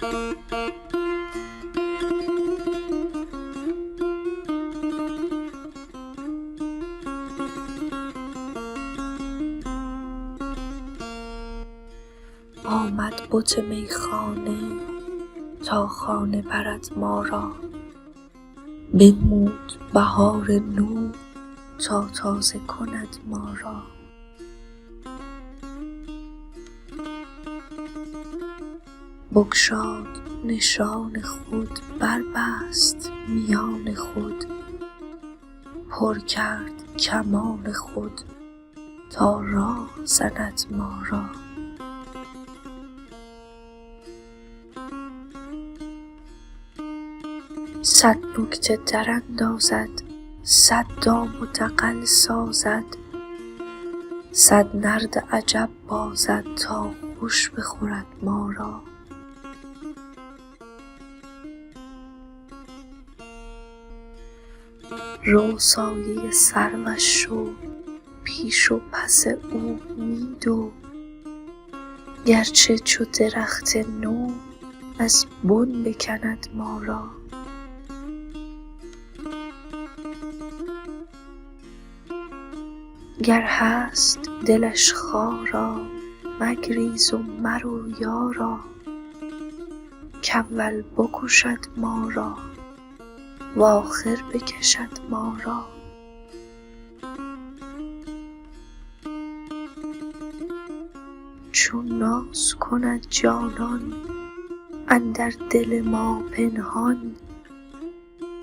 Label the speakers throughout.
Speaker 1: آمد بت میخانه تا خانه برد ما را، بنمود بهار نو تا تازه کند ما را. بگشاد نشان خود بربست میان خود، پر کرد کمان خود تا راه زند ما را. صد نکته دراندازد، صد دام و دغل سازد، صد نرد عجب بازد تا خوش بخورد ما را. رو سایه سروش شو، پیش و پس او می دو، گرچه چو درخت نو از بن بکند ما را. گر هست دلش خارا مگریز و مرو یارا، کاول بکشد ما را و آخر بکشد ما را. چون ناز کند جانان اندر دل ما پنهان،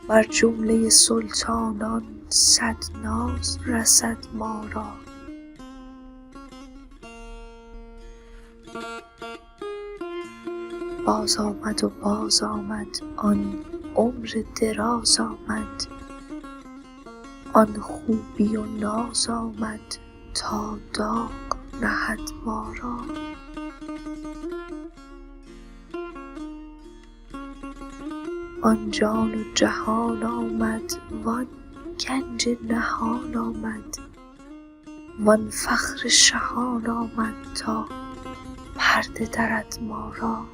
Speaker 1: بر جمله سلطانان صد ناز رسد ما را. باز آمد و باز آمد آن عمر دراز آمد، آن خوبی و ناز آمد تا داغ نهد ما را. آن جان و جهان آمد وان گنج نهان آمد، وان فخر شهان آمد تا پرده درد ما را.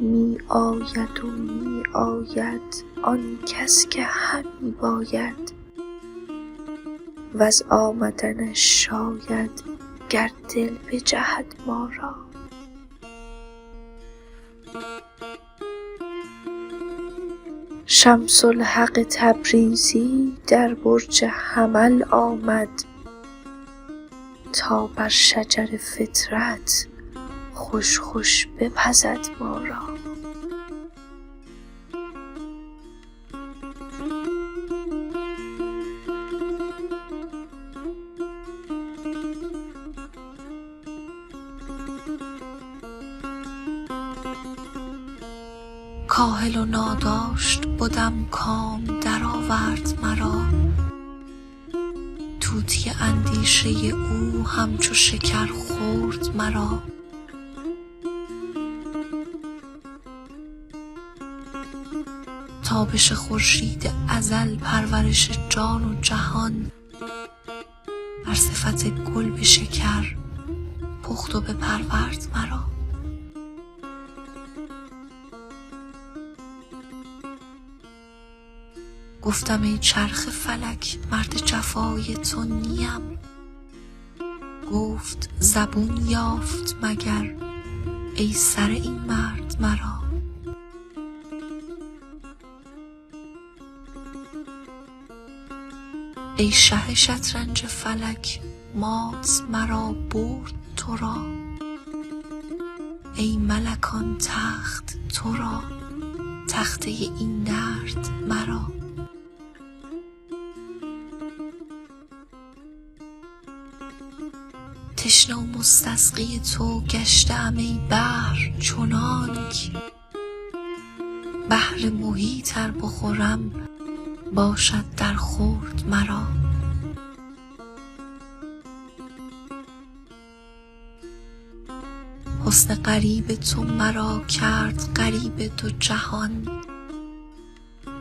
Speaker 1: می آید و می آید آن کس که همی باید، وز آمدنش شاید گر دل بجهد ما را. شمس الحق تبریزی در برج حمل آمد، تا بر شجر فطرت خوش خوش بپزد ما را.
Speaker 2: کاهل و ناداشت بدم کام درآورد مرا، طوطی اندیشه او همچو شکر خورد مرا. تابش خورشید ازل پرورش جان و جهان، بر صفت گل به شکر پخت و بپرورد مرا. گفتم ای چرخ فلک مرد جفای تو نیم، گفت زبون یافت مگر ای سر این مرد مرا. ای شه شطرنج فلک مات مرا برد تو را، ای ملکان تخت تو را تخته این نرد مرا. تشنه و مستسقی تو گشته‌ام ای بحر چنانک، بحر محیط ار بخورم باشد در خورد مرا. حسن غریب تو مرا کرد غریب دو جهان،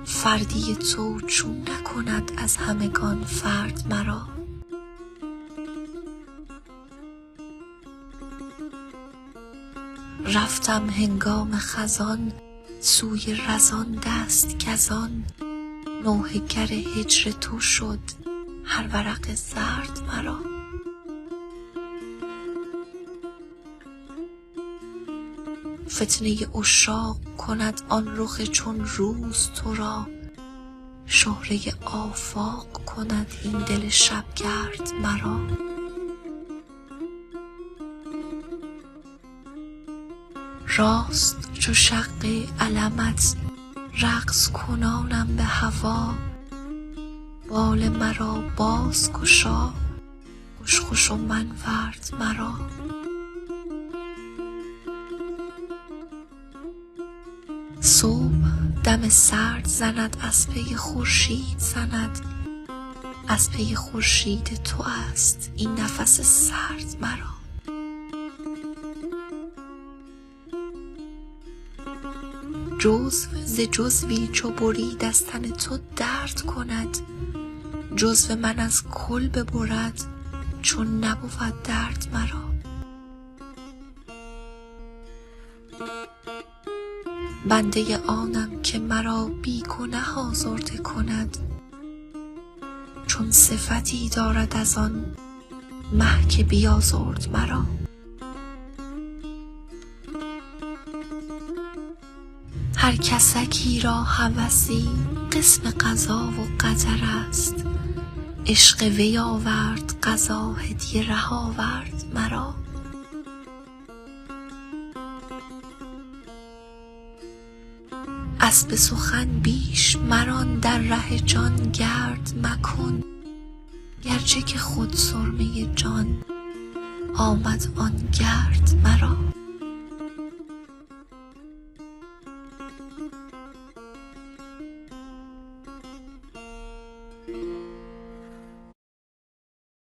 Speaker 2: فردی تو چون نکند از همگان فرد مرا. رفتم هنگام خزان سوی رزان دست گزان. نوحه گر هجر تو شد هر ورق زرد مرا. فتنه عشاق کند آن رخ چون روز تو را. شهره آفاق کند این دل شبگرد مرا. راست چو شق علمت رقص کنانم به هوا. بال مرا باز گشا خوش خوش و منورد مرا. صبح دم سرد زند از پی خورشید زند. از پی خورشید تو است این نفس سرد مرا. جزو ز جزوی چو برید از تن تو درد کند. جزو من از کل ببرد چون نبود درد مرا. بنده آنم که مرا بی گنه آزرده کند. چون صفتی دارد از آن مه که بیازرد مرا. هر کسکی را هوسی قسم قضا و قدر است. عشق وی آورد قضا هدیه ره آورد مرا. اسب سخن بیش مران در ره جان گرد مکن. گرچه که خود سرمه جان آمد آن گرد مرا.